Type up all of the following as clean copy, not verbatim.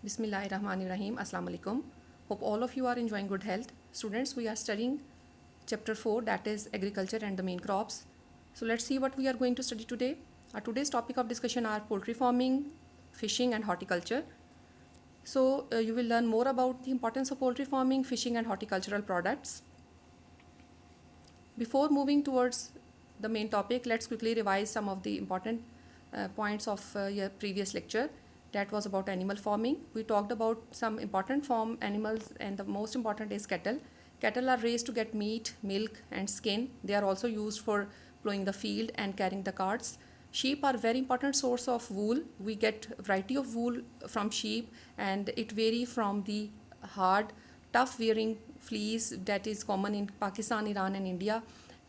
Bismillahirrahmanirrahim. Assalamu alaikum. Hope all of you are enjoying good health. Students, we are studying chapter 4, that is agriculture and the main crops. So let's see what we are going to study today. Today's topic of discussion are poultry farming, fishing and horticulture. So you will learn more about the importance of poultry farming, fishing and horticultural products. Before moving towards the main topic, let's quickly revise some of the important points of your previous lecture. That was about animal farming. We talked about some important farm animals, and the most important is cattle. Cattle are raised to get meat, milk and skin. They are also used for plowing the field and carrying the carts. Sheep are very important source of wool. We get variety of wool from sheep, and it vary from the hard, tough wearing fleece that is common in Pakistan, Iran and India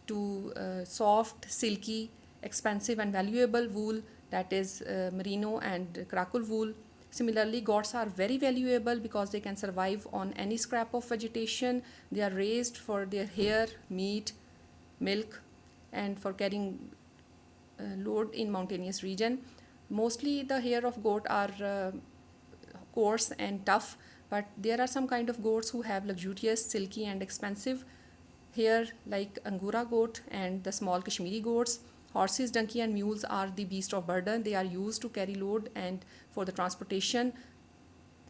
to soft, silky, expensive and valuable wool that is merino and Krakow wool. Similarly, goats are very valuable because they can survive on any scrap of vegetation. They are raised for their hair, meat, milk and for carrying load in mountainous region. Mostly the hair of goat are coarse and tough, but there are some kind of goats who have luxurious, silky and expensive hair like Angora goat and the small Kashmiri goats. Horses, donkey and mules are the beast of burden. They are used to carry load and for the transportation.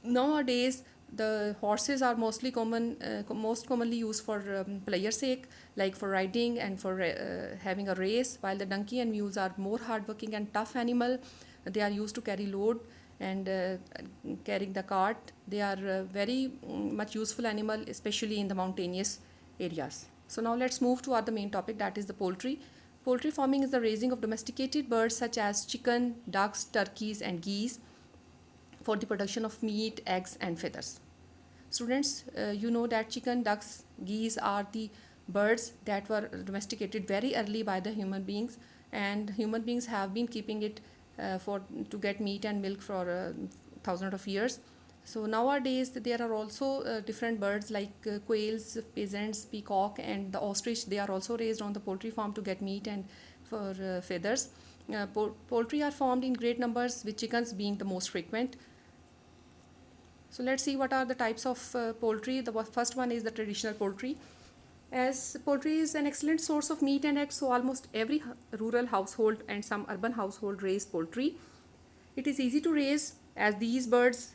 Nowadays, the horses are most commonly used for pleasure sake, like for riding and for having a race, while the donkey and mules are more hardworking and tough animal. They are used to carry load and carrying the cart. They are very much useful animal, especially in the mountainous areas. So now let's move to our the main topic, that is the poultry. Poultry farming is the raising of domesticated birds such as chicken, ducks, turkeys and geese for the production of meat, eggs and feathers. Students, you know that chicken, ducks, geese are the birds that were domesticated very early by the human beings, and human beings have been keeping it to get meat and milk for thousands of years. So nowadays there are also different birds like quails, peasants, peacock and the ostrich. They are also raised on the poultry farm to get meat and for feathers. Poultry are farmed in great numbers, with chickens being the most frequent. So let's see what are the types of poultry. The first one is the traditional poultry. As poultry is an excellent source of meat and eggs, so almost every rural household and some urban household raise poultry. It is easy to raise as these birds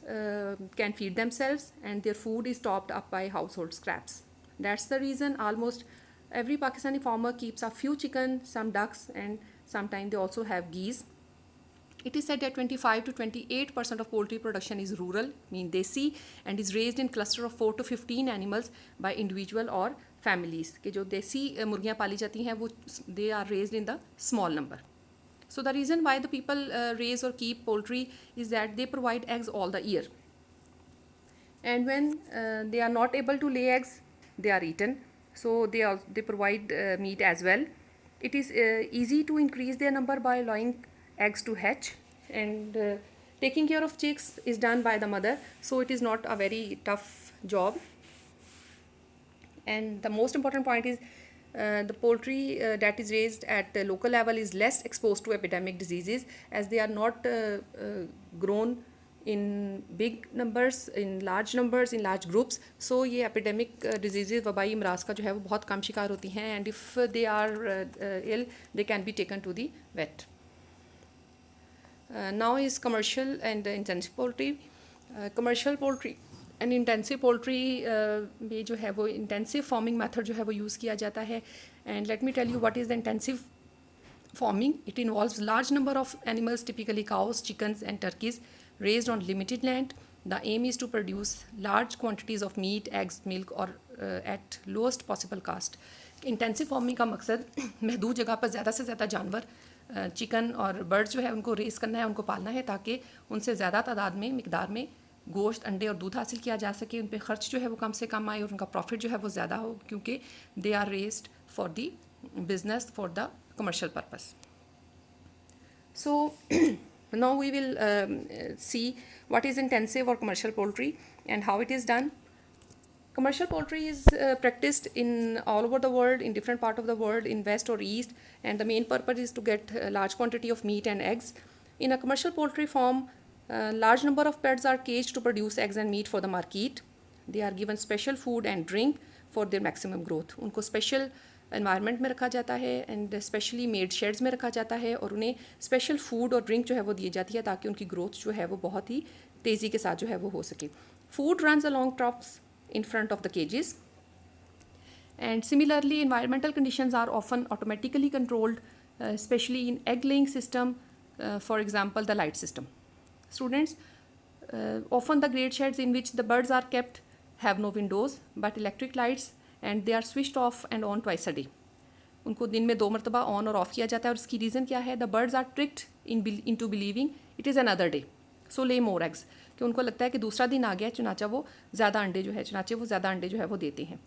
can feed themselves and their food is topped up by household scraps. That's the reason almost every Pakistani farmer keeps a few chicken, some ducks and sometimes they also have geese. It is said that 25 to 28% of poultry production is rural, mean desi, and is raised in cluster of 4 to 15 animals by individual or families. कि जो देसी मुर्गियाँ पाली जाती हैं वो they are raised in the small number. So the reason why the people raise or keep poultry is that they provide eggs all the year. And when they are not able to lay eggs, they are eaten. So they provide meat as well. It is easy to increase their number by allowing eggs to hatch, and taking care of chicks is done by the mother, so it is not a very tough job. And the most important point is the poultry that is raised at the local level is less exposed to epidemic diseases, as they are not grown in big numbers, in large groups. So ये epidemic diseases, वबाई अमराज का जो है वो बहुत कम शिकार होती हैं, and if they are ill, they can be taken to the vet. Now is commercial and intensive poultry. Commercial poultry and intensive poultry में जो है वो intensive farming method जो है वो use किया जाता है. And let me tell you what is the intensive farming. It involves large number of animals, typically cows, chickens and turkeys, raised on limited land. The aim is to produce large quantities of meat, eggs, milk or at lowest possible cost. Intensive farming का मकसद महदूद जगह पर ज़्यादा से ज़्यादा जानवर, chicken और बर्ड्स जो है उनको रेस करना है, उनको पालना है, ताकि उनसे ज़्यादा तादाद में मिकदार में गोश्त, अंडे और दूध हासिल किया जा सके. उन पर ख़र्च जो है वो कम से कम आए और उनका प्रॉफिट जो है वो ज़्यादा हो, क्योंकि they are raised for the business, for the commercial purpose. So now we will see what is intensive or commercial poultry and how it is done. Commercial poultry is practiced in all over the world, in different part of the world, in west or east, and the main purpose is to get a large quantity of meat and eggs. In a commercial poultry farm, Large number of birds are caged to produce eggs and meat for the market. They are given special food and drink for their maximum growth. उनको special environment में रखा जाता है and specially made sheds में रखा जाता है और उन्हें special food और drink जो है वो दी जाती है ताकि उनकी growth जो है वो बहुत ही तेज़ी के साथ जो है वो हो सके. Food runs along troughs in front of the cages. And similarly, environmental conditions are often automatically controlled, especially in egg laying system, for example, the light system. Students, often the grade sheds in which the birds are kept have no windows but electric lights and they are switched off and on twice a day. उनको दिन में 2 मरतबा on और of किया जाता है और इसकी रीज़न क्या है? The birds are tricked into believing it is another day, so lay more eggs, कि उनको लगता है कि दूसरा दिन आ गया, चुनाचा वो ज़्यादा अंडे जो है चुनाचे वो ज़्यादा अंडे जो है वो देते हैं.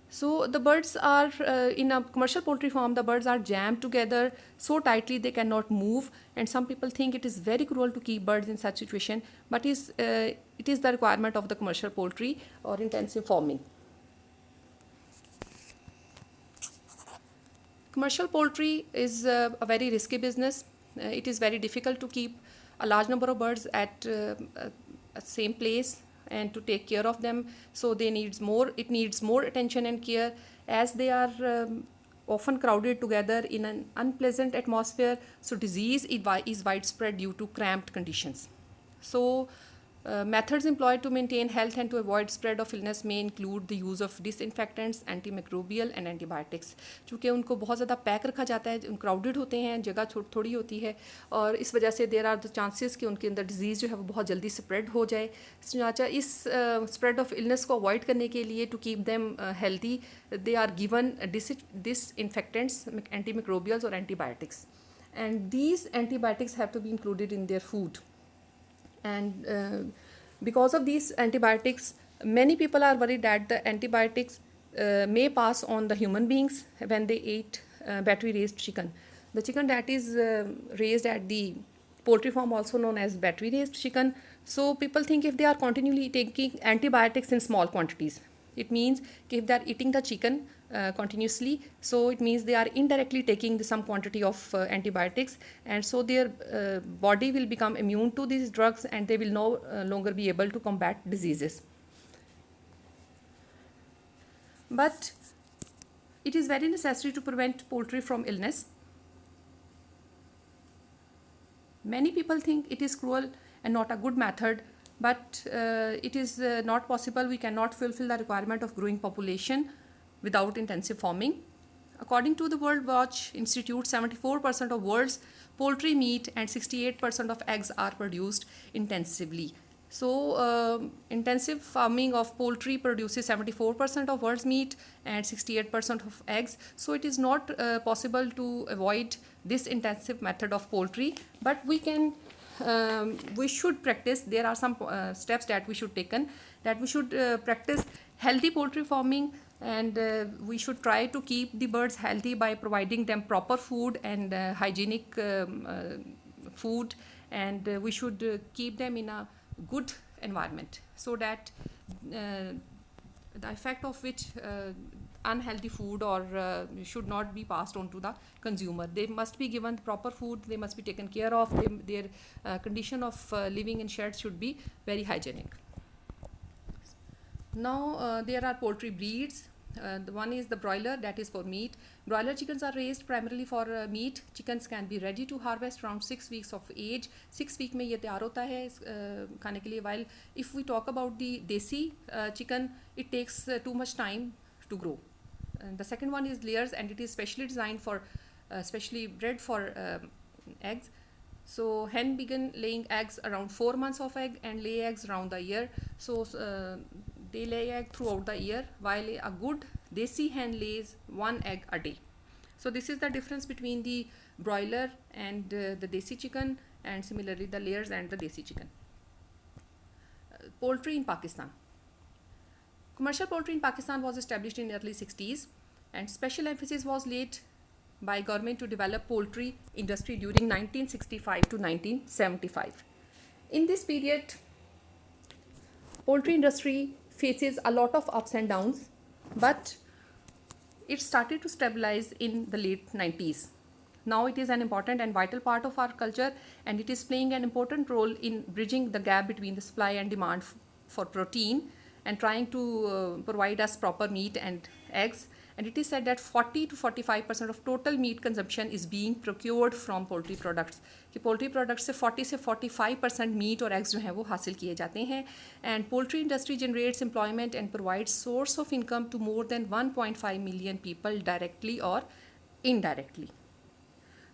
So the birds are in a commercial poultry farm, the birds are jammed together so tightly they cannot move, and some people think it is very cruel to keep birds in such situation, but it is the requirement of the commercial poultry or intensive farming. Commercial poultry is a very risky business. It is very difficult to keep a large number of birds at a same place and to take care of them, so it needs more attention and care, as they are often crowded together in an unpleasant atmosphere, so disease is widespread due to cramped conditions. So methods employed to maintain health and to avoid spread of illness may include the use of disinfectants, antimicrobial and antibiotics. चूँकि उनको बहुत ज़्यादा pack रखा जाता है, crowded होते हैं, जगह थोड़ी होती है और इस वजह से देर आर द चांसेस कि उनके अंदर डिजीज़ जो है वो बहुत जल्दी स्प्रेड हो जाए. चुनाचा इस स्प्रेड ऑफ इलनेस को अवॉइड करने के लिए to keep them healthy they are given disinfectants, antimicrobials और antibiotics, and these antibiotics have to be included in their food. And because of these antibiotics, many people are worried that the antibiotics may pass on the human beings when they eat battery raised chicken. The chicken that is raised at the poultry farm, also known as battery raised chicken. So people think if they are continually taking antibiotics in small quantities, it means if they are eating the chicken continuously, so it means they are indirectly taking some quantity of antibiotics, and so their body will become immune to these drugs and they will no longer be able to combat diseases. But it is very necessary to prevent poultry from illness. Many people think it is cruel and not a good method, but it is not possible. We cannot fulfill the requirement of growing population without intensive farming. According to the World Watch Institute, 74% of world's poultry meat and 68% of eggs are produced intensively. So intensive farming of poultry produces 74% of world's meat and 68% of eggs. So it is not possible to avoid this intensive method of poultry, but we should practice. There are some steps that we should taken, that we should practice healthy poultry farming, and we should try to keep the birds healthy by providing them proper food and hygienic food, and we should keep them in a good environment, so that the effect of which unhealthy food or should not be passed on to the consumer. They must be given proper food, they must be taken care of, their condition of living in sheds should be very hygienic. Now there are poultry breeds. The one is the broiler, that is for meat. Broiler chickens are raised primarily for meat. Chickens can be ready to harvest around 6 weeks of age. 6 week में ये तैयार होता है खाने के लिए. While if we talk about the desi chicken, it takes too much time to grow. And the second one is layers, and it is specially designed for, specially bred for eggs. So hen begin laying eggs around 4 months of egg and lay eggs around the year. So they lay egg throughout the year, while a good desi hen lays 1 egg a day. So this is the difference between the broiler and the desi chicken, and similarly the layers and the desi chicken. Poultry in Pakistan. Commercial poultry in Pakistan was established in early 60s, and special emphasis was laid by government to develop poultry industry during 1965 to 1975. In this period, poultry industry faces a lot of ups and downs, but it started to stabilize in the late 90s. Now it is an important and vital part of our culture, and it is playing an important role in bridging the gap between the supply and demand for protein and trying to provide us proper meat and eggs. And it is said that 40 to 45% of total meat consumption is being procured from poultry products. कि poultry products से 40 से 45% meet और eggs जो हैं वो हासिल किए जाते हैं. And poultry industry generates employment and provides source of income to more than 1.5 million people directly or indirectly.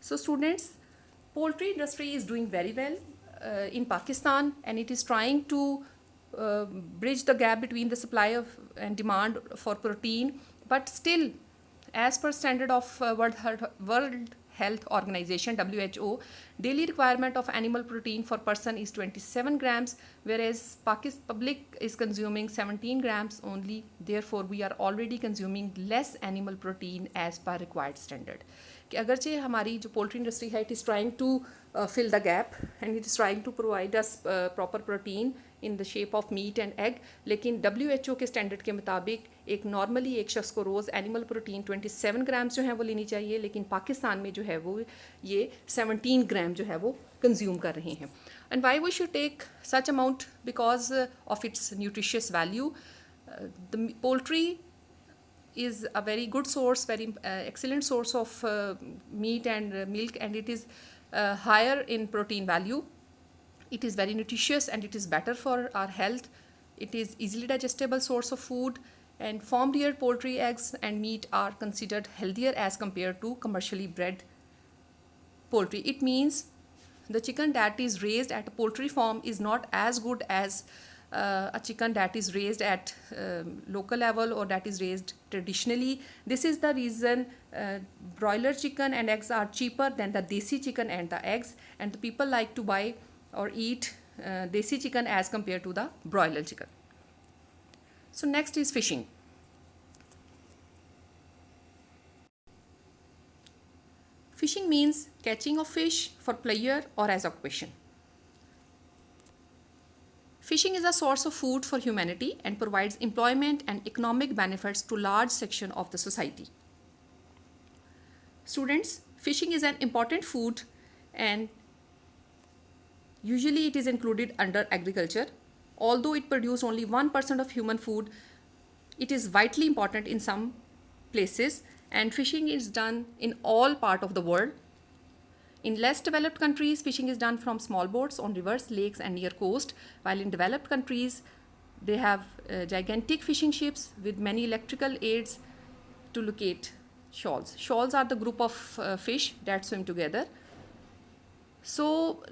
So students, poultry industry is doing very well in Pakistan, and it is trying to bridge the gap between the supply of and demand for protein. But still, as per standard of World Health Organization (WHO), daily requirement of animal protein for person is 27 grams, whereas public is consuming 17 grams only. Therefore, we are already consuming less animal protein as per required standard. कि अगरचे हमारी जो poultry industry है, it is trying to fill the gap and it is trying to provide us proper protein in the shape of meat and egg, लेकिन WHO के standard के मुताबिक एक नॉर्मली एक शख्स को रोज़ एनिमल प्रोटीन 27 ग्राम्स जो है वो लेनी चाहिए, लेकिन पाकिस्तान में जो है वो ये 17 ग्राम जो है वो कंज्यूम कर रहे हैं. And why we should take such amount? Because of its nutritious value. The poultry is a very good source, very excellent source of meat and milk, and it is higher in protein value. It is very nutritious and it is better for our health. It is easily digestible source of food, and farm reared poultry eggs and meat are considered healthier as compared to commercially bred poultry. It means the chicken that is raised at a poultry farm is not as good as a chicken that is raised at local level or that is raised traditionally. This is the reason broiler chicken and eggs are cheaper than the desi chicken and the eggs, and the people like to buy or eat desi chicken as compared to the broiler chicken. So next is fishing. Fishing means catching of fish for pleasure or as occupation. Fishing is a source of food for humanity and provides employment and economic benefits to large section of the society. Students, fishing is an important food, and usually it is included under agriculture. Although it produces only 1% of human food, it is vitally important in some places, and fishing is done in all parts of the world. In less developed countries, fishing is done from small boats on rivers, lakes and near coast, while in developed countries, they have gigantic fishing ships with many electrical aids to locate shoals. Shoals are the group of fish that swim together. So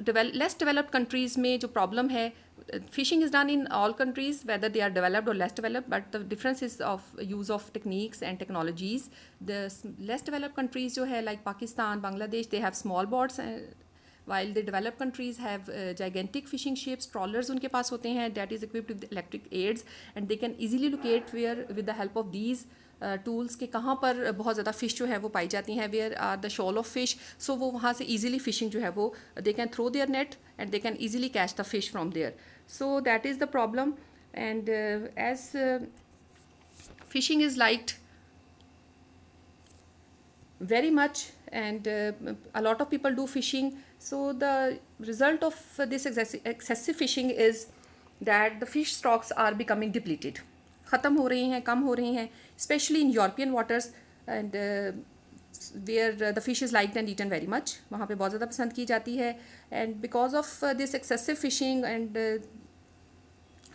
less developed countries में जो problem है, fishing is done in all countries whether they are developed or less developed, but the difference is of use of techniques and technologies. The less developed countries जो है like Pakistan, Bangladesh, they have small boats, while the developed countries have gigantic fishing ships, trawlers उनके पास होते हैं that is equipped with electric aids, and they can easily locate where with the help of these tools के कहाँ पर बहुत ज़्यादा fish जो है वो पाई जाती हैं, where are the shoal of fish. So वो वहाँ से ईजिली फिशिंग जो है वो they can throw their net and they can easily catch the fish from there. So that is the problem, and as fishing is liked very much, and a lot of people do fishing. So the result of this excessive fishing is that the fish stocks are becoming depleted. ख़त्म हो रही हैं, कम हो रही हैं, especially in European waters, and where the fish is liked and eaten very much. वहाँ पे बहुत ज़्यादा पसंद की जाती है, and because of this excessive fishing, and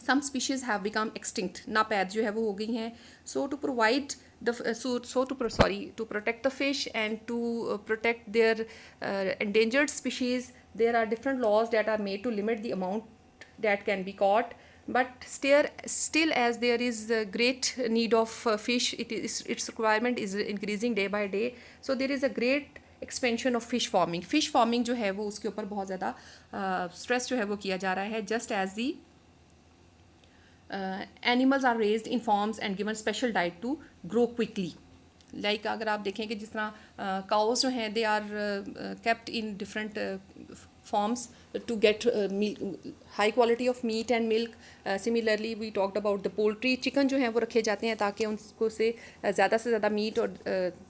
some species have become extinct. नापैद जो है वो हो गई हैं. So to provide to protect the fish and to protect their endangered species, there are different laws that are made to limit the amount that can be caught. But still as there is a great need of fish, its requirement is increasing day by day. So there is a great expansion of fish farming. Fish farming जो है वो उसके ऊपर बहुत ज़्यादा stress जो है वो किया जा रहा है. Just as the animals are raised in farms and given special diet to grow quickly. Like अगर आप देखें कि जिस तरह cows जो हैं they are kept in different farms to get high quality of meat and milk. Similarly, we talked about the poultry, chicken जो है वो रखे जाते हैं ताकि उनको से ज़्यादा मीट और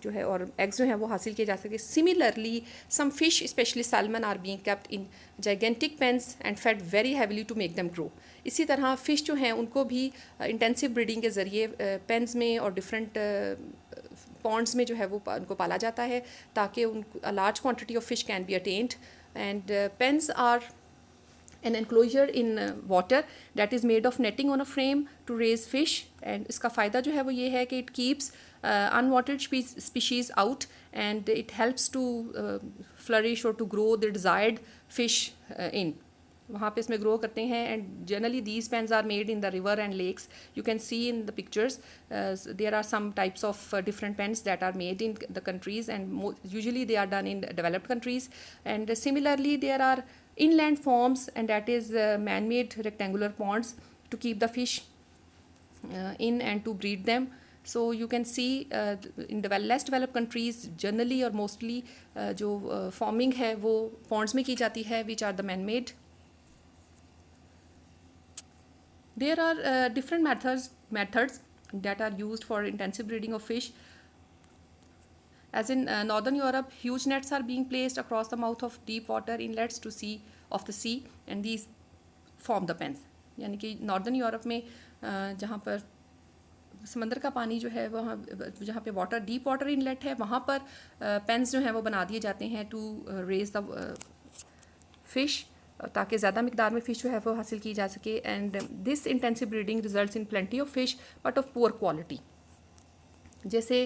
जो है और एग्स जो हैं वो हासिल किए जा सके. Similarly, some fish, especially salmon, are being kept in gigantic pens and fed very heavily to make them grow. इसी तरह फ़िश जो हैं उनको भी इंटेंसिव ब्रीडिंग के ज़रिए पेन्स में और डिफरेंट पॉन्ड्स में जो है वो उनको पाला जाता है ताकि उन large quantity of fish can be attained. And pens are an enclosure in water that is made of netting on a frame to raise fish. And इसका फ़ायदा जो है वो ये है कि it keeps unwanted species out and it helps to flourish or to grow the desired fish in. वहाँ पे इसमें ग्रो करते हैं. And generally these pens are made in the river and lakes. You can see in the pictures there are some types of different pens that are made in the countries and usually they are done in developed countries. And similarly there are inland forms and that is man-made rectangular ponds to keep the fish in and to breed them. So you can see in less developed countries generally or mostly जो farming है वो ponds में की जाती है which are the man-made. There are different methods that are used for intensive breeding of fish. As in Northern Europe, huge nets are being placed across the mouth of deep water inlets to the sea and these form the pens. यानी कि Northern Europe में जहाँ पर समंदर का पानी जो है वहाँ जहाँ पे डीप वाटर इनलेट है वहाँ पर पेन्स जो हैं वो बना दिए जाते हैं टू रेज द फिश ताकि ज़्यादा मिकदार में फ़िश जो है वो हासिल की जा सके. And this intensive breeding results in plenty of fish but of poor quality. जैसे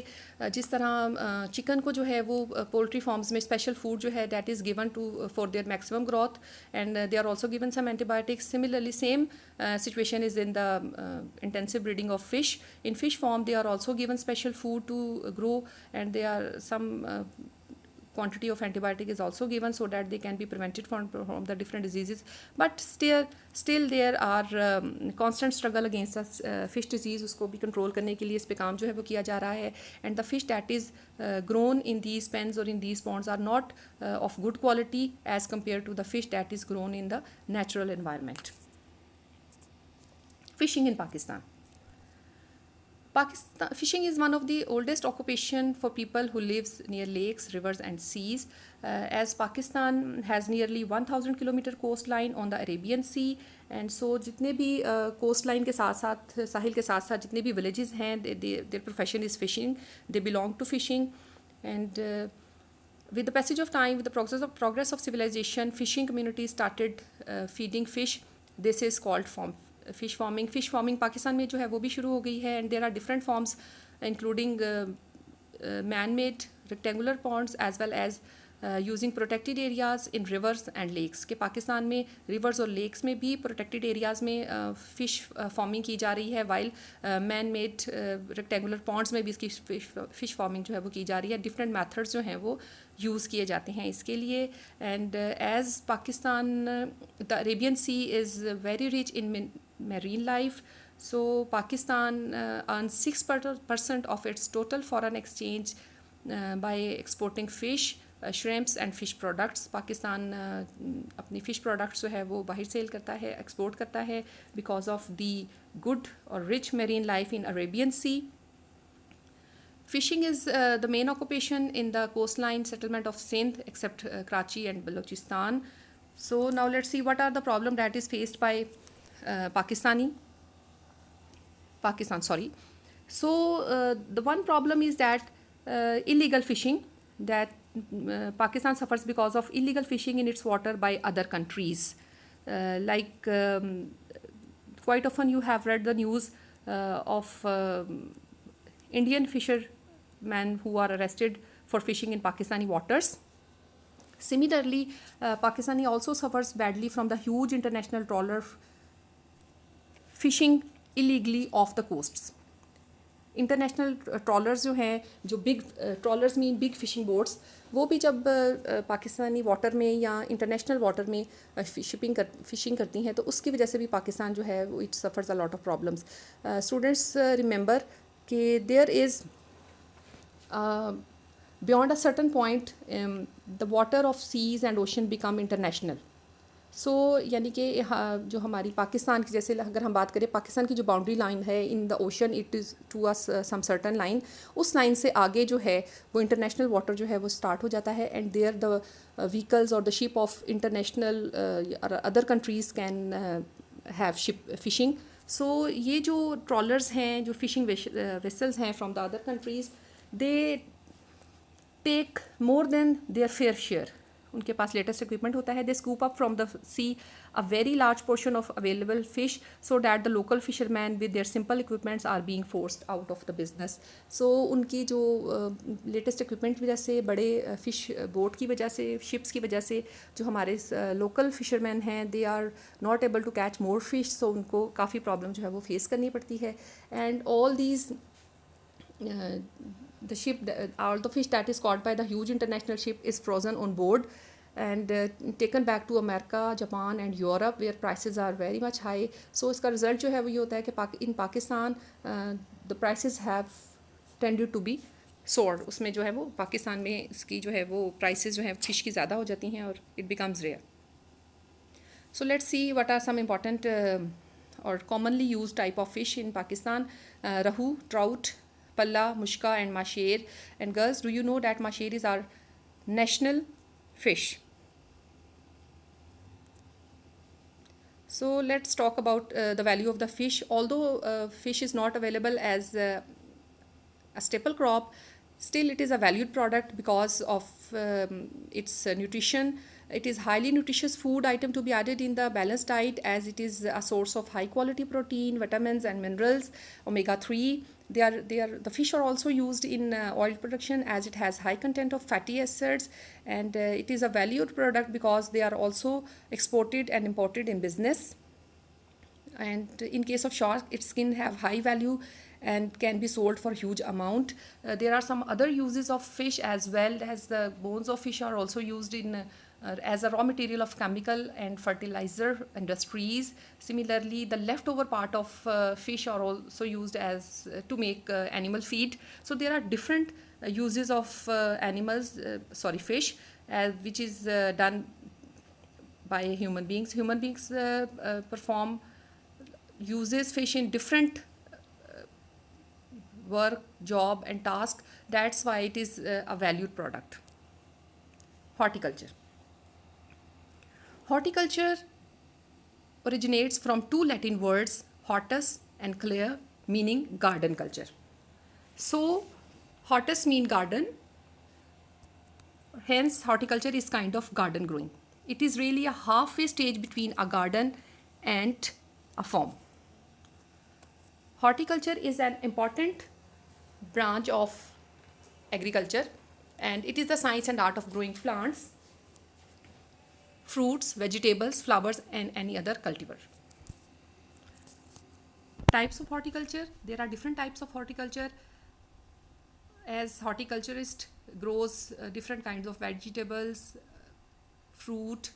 जिस तरह चिकन को जो है वो पोल्ट्री फार्म्स में स्पेशल फूड जो है that is given to for their maximum growth and they are also given some antibiotics. Similarly same situation is in the intensive breeding of fish. In fish farm they are also given special food to grow and they are some quantity of antibiotic is also given so that they can be prevented from the different diseases. But still there are constant struggle against the fish disease. उसको भी control करने के लिए इस पे काम जो है वो किया जा रहा है. And the fish that is grown in these pens or in these ponds are not of good quality as compared to the fish that is grown in the natural environment. Fishing in Pakistan. Fishing is one of the oldest occupation for people who lives near lakes, rivers and seas. As Pakistan has nearly 1000 kilometer coastline on the Arabian Sea and so जितने भी coastline के साथ साथ साहिल के साथ साथ जितने भी villages हैं their profession is fishing. They belong to fishing and with the passage of time, with the progress of civilization, fishing communities started feeding fish. This is called fish farming Pakistan में जो है वो भी शुरू हो गई है. And there are different forms including man made rectangular ponds as well as using protected areas in rivers and lakes. के पाकिस्तान में रिवर्स और लेक्स में भी प्रोटेक्टेड एरियाज़ में फ़िश फार्मिंग की जा रही है while man made rectangular ponds में भी इसकी फ़िश फार्मिंग जो है वो की जा रही है. डिफरेंट मेथड्स जो हैं वो यूज़ किए जाते हैं इसके लिए. And as Pakistan the Arabian sea is very rich in marine life, so Pakistan earns 6% of its total foreign exchange by exporting fish, shrimps and fish products. Pakistan अपनी fish products जो है वो बाहर सेल करता है, एक्सपोर्ट करता है because of the good or rich marine life in Arabian Sea. Fishing is the main occupation in the coastline settlement of Sindh except Karachi and Balochistan. So now let's see what are the problem that is faced by Pakistan. So the one problem is that illegal fishing that Pakistan suffers because of illegal fishing in its water by other countries. Quite often you have read the news of Indian fishermen who are arrested for fishing in Pakistani waters. Similarly, Pakistani also suffers badly from the huge international trawler fishing illegally off the coasts. International trawlers जो हैं जो big trawlers mean big fishing boats वो भी जब Pakistani water में या international water में fishing करती हैं तो उसकी वजह से भी पाकिस्तान जो है वो it suffers a lot of problems. Students remember कि there is beyond a certain point the water of seas and ocean become international. सो यानी कि जो हमारी पाकिस्तान की, जैसे अगर हम बात करें पाकिस्तान की जो बाउंड्री लाइन है in the ocean, it is to us some certain line, उस लाइन से आगे जो है वो इंटरनेशनल वाटर जो है वो स्टार्ट हो जाता है, एंड देयर द व्हीकल्स और the ship of international other countries can have ship fishing. So ये जो ट्रॉलर्स हैं, जो फिशिंग वेसल्स हैं from the other countries, they take more than their fair share. उनके पास लेटेस्ट इक्विपमेंट होता है. They scoop up from the sea a very large portion of available fish, so that the local fisherman with their simple equipments are being forced out of the business. So उनकी जो latest equipment की वजह से, बड़े fish boat की वजह से, ships की वजह से, जो हमारे लोकल फिशरमैन हैं they are not able to catch more fish. So उनको काफ़ी प्रॉब्लम जो है वो फेस करनी पड़ती है. And all these the ship, all the fish that is caught by the huge international ship is frozen on board and taken back to America, Japan and Europe where prices are very much high. So इसका result जो है वो ये होता है कि in Pakistan the prices have tended to be soared. उसमें जो है वो पाकिस्तान में इसकी जो है वो prices जो है fish की ज़्यादा हो जाती हैं और it becomes rare. So let's see what are some important or commonly used type of fish in Pakistan. Rahu, trout, palla, mushka and masher. And girls, do you know that masher is our national fish? So let's talk about the value of the fish. Although fish is not available as a staple crop, still it is a valued product because of its nutrition. It is highly nutritious food item to be added in the balanced diet, as it is a source of high quality protein, vitamins and minerals, omega-3. The fish are also used in oil production, as it has high content of fatty acids, and it is a valued product because they are also exported and imported in business. And in case of shark, its skin have high value and can be sold for huge amount. There are some other uses of fish as well, as the bones of fish are also used in as a raw material of chemical and fertilizer industries. Similarly, the leftover part of fish are also used as to make animal feed. So there are different uses of fish, which is done by human beings. Human beings perform uses fish in different work, job and task. That's why it is a valued product. Horticulture. Horticulture originates from two Latin words, hortus and clea, meaning garden culture. So hortus mean garden, hence horticulture is kind of garden growing. It is really a halfway stage between a garden and a farm. Horticulture is an important branch of agriculture, and it is the science and art of growing plants, fruits, vegetables, flowers and any other cultivar. Types of horticulture. There are different types of horticulture. As horticulturist grows different kinds of vegetables, fruit,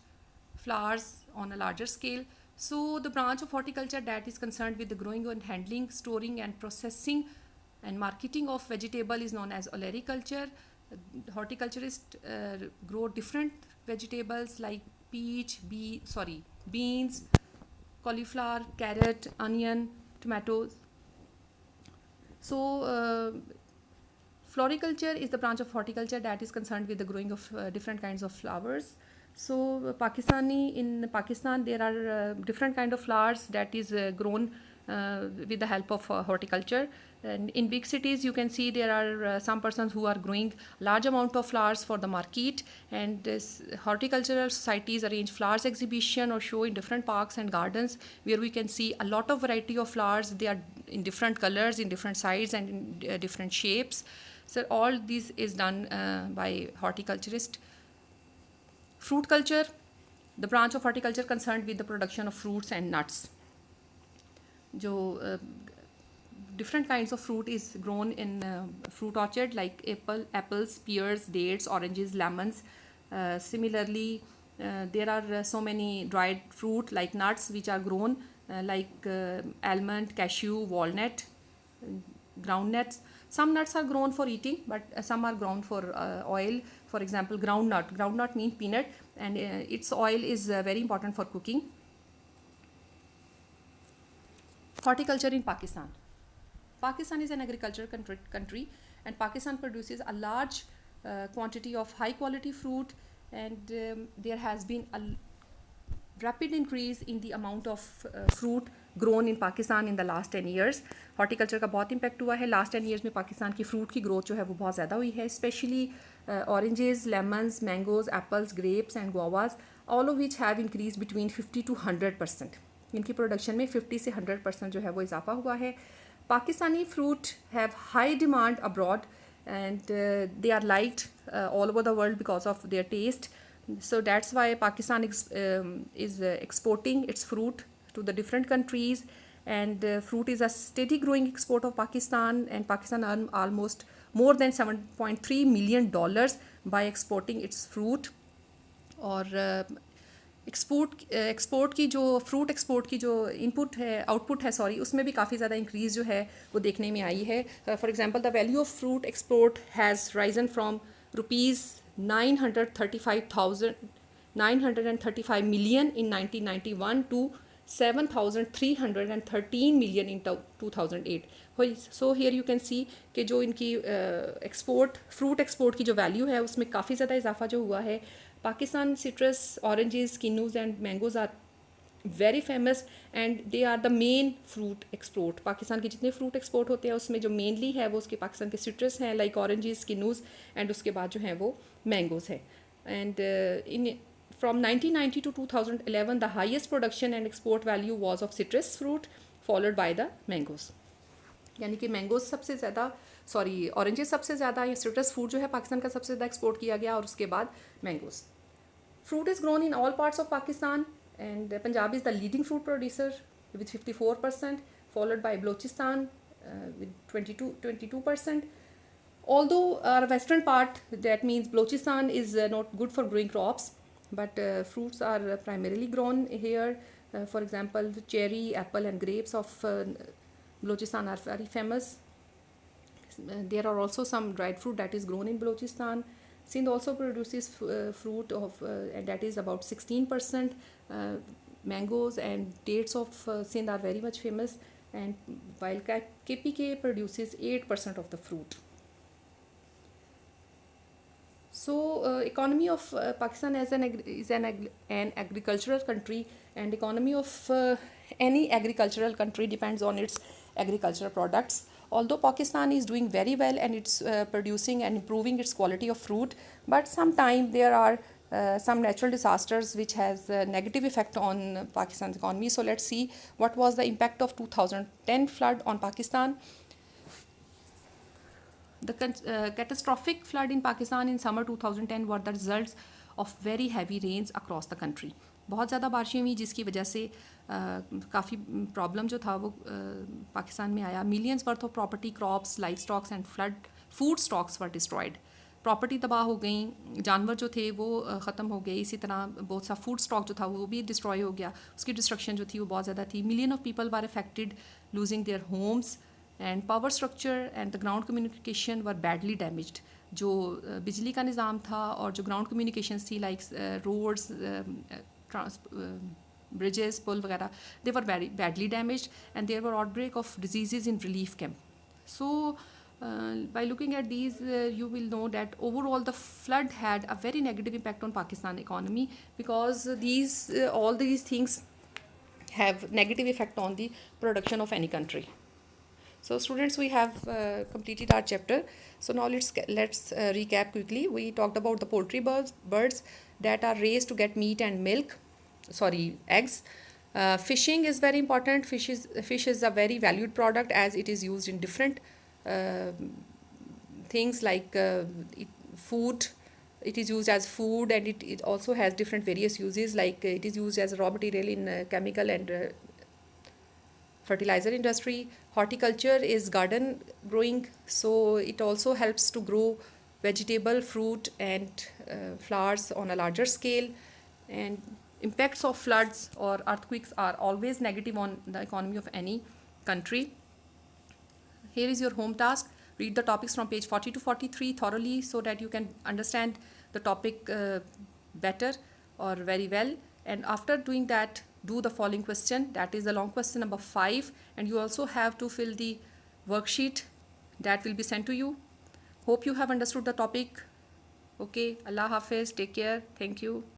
flowers on a larger scale. So the branch of horticulture that is concerned with the growing and handling, storing and processing and marketing of vegetable is known as olericulture. Horticulturists grow different vegetables like peach, beans, cauliflower, carrot, onion, tomatoes. So floriculture is the branch of horticulture that is concerned with the growing of different kinds of flowers. So in Pakistan there are different kind of flowers that is grown with the help of horticulture. And in big cities you can see there are some persons who are growing large amount of flowers for the market, and horticultural societies arrange flowers exhibition or show in different parks and gardens where we can see a lot of variety of flowers. They are in different colors, in different sizes and in different shapes. So all this is done by horticulturists. Fruit culture, the branch of horticulture concerned with the production of fruits and nuts. Different kinds of fruit is grown in fruit orchard, like apples, pears, dates, oranges, lemons. Similarly, there are so many dried fruit like nuts which are grown like almond, cashew, walnut, groundnuts. Some nuts are grown for eating, but some are grown for oil. For example, groundnut means peanut. and its oil is very important for cooking. Horticulture in Pakistan. Pakistan is an agricultural country, and Pakistan produces a large quantity of high quality fruit, and there has been a rapid increase in the amount of fruit grown in Pakistan in the last 10 years. Horticulture का बहुत impact हुआ है. Last 10 years में पाकिस्तान की fruit की growth जो है वो बहुत ज़्यादा हुई है, especially oranges, lemons, mangoes, apples, grapes and guavas, all of which have increased between 50 to 100%. इनकी प्रोडक्शन में 50 से 100% जो है वो इजाफा हुआ है. Pakistani fruit have high demand abroad, and they are liked all over the world because of their taste. So that's why Pakistan is exporting its fruit to the different countries, and fruit is a steady growing export of Pakistan, and Pakistan earn almost more than $7.3 million by exporting its fruit. और export की जो fruit export की जो input है output है उसमें भी काफ़ी ज़्यादा इंक्रीज़ जो है वो देखने में आई है. For example the value of fruit export has Ryzen from ₹935 million in 1991 to 7,313 million in 2008. So here you can see कि जो इनकी फ्रूट एक्सपोर्ट की जो वैल्यू है उसमें काफ़ी ज़्यादा इजाफा जो हुआ है. Pakistan citrus, oranges, kinnus and mangoes are very famous, and they are the main fruit export. Pakistan के जितने फ्रूट एक्सपोर्ट होते हैं उसमें जो मेनली है वो उसके पाकिस्तान के सिट्रस हैं, लाइक ऑरेंजेस, किन्नूज, एंड उसके बाद जो हैं वो मैंगोज़ है. And in from 1990 to 2011 the highest production and export value was of citrus fruit, followed by the mangoes. यानी कि मैंगोज सबसे ज़्यादा ऑरेंजेस सबसे ज़्यादा या सिट्रस फ्रूट जो है पाकिस्तान का सबसे ज़्यादा एक्सपोर्ट किया गया, और उसके बाद mangoes. Fruit is grown in all parts of Pakistan, and Punjab is the leading fruit producer with 54%, followed by Balochistan with 22%. Although our western part, that means Balochistan, is not good for growing crops, but fruits are primarily grown here. For example, cherry, apple and grapes of Balochistan are very famous. There are also some dried fruit that is grown in Balochistan. Sindh also produces fruit of and that is about 16%. Mangoes and dates of Sindh are very much famous, and while KPK produces 8% of the fruit. So economy of Pakistan is an agricultural country, and economy of any agricultural country depends on its agricultural products. Although Pakistan is doing very well and it's producing and improving its quality of fruit, but sometimes there are some natural disasters which has a negative effect on Pakistan's economy. So let's see what was the impact of 2010 flood on Pakistan. The catastrophic flood in Pakistan in summer 2010 were the results of very heavy rains across the country. बहुत ज़्यादा बारिशें हुई जिसकी वजह से काफ़ी problem जो था वो पाकिस्तान में आया. Millions worth of property, crops, life stocks and food stocks were destroyed. Property तबाह हो गई, जानवर जो थे वो ख़त्म हो गए, इसी तरह बहुत सा फूड स्टॉक जो था वो भी डिस्ट्रॉय हो गया. उसकी डिस्ट्रक्शन जो थी वो बहुत ज़्यादा थी. Million of people were affected losing their homes, and power structure and the ground communication were badly damaged. जो बिजली का निज़ाम था और जो ग्राउंड कम्युनिकेशंस थी लाइक रोड्स, bridges, पुल वगैरह, they were very badly damaged, and there were outbreak of diseases in relief camp. So by looking at these you will know that overall the flood had a very negative impact on Pakistan economy, because all these things have negative effect on the production of any country. So students, we have completed our chapter. So now let's recap quickly. We talked about the poultry birds that are raised to get meat and eggs. Fishing is very important. Fish is a very valued product, as it is used in different things like food. It is used as food, and it also has different various uses, like it is used as raw material in chemical and fertilizer industry. Horticulture is garden growing, so it also helps to grow vegetable, fruit and flowers on a larger scale. And impacts of floods or earthquakes are always negative on the economy of any country. Here is your home task. Read the topics from page 40 to 43 thoroughly so that you can understand the topic better. or very well. And after doing that, do the following question, that is the long question number 5, and you also have to fill the worksheet that will be sent to you. Hope you have understood the topic. Okay, Allah Hafiz, take care, thank you.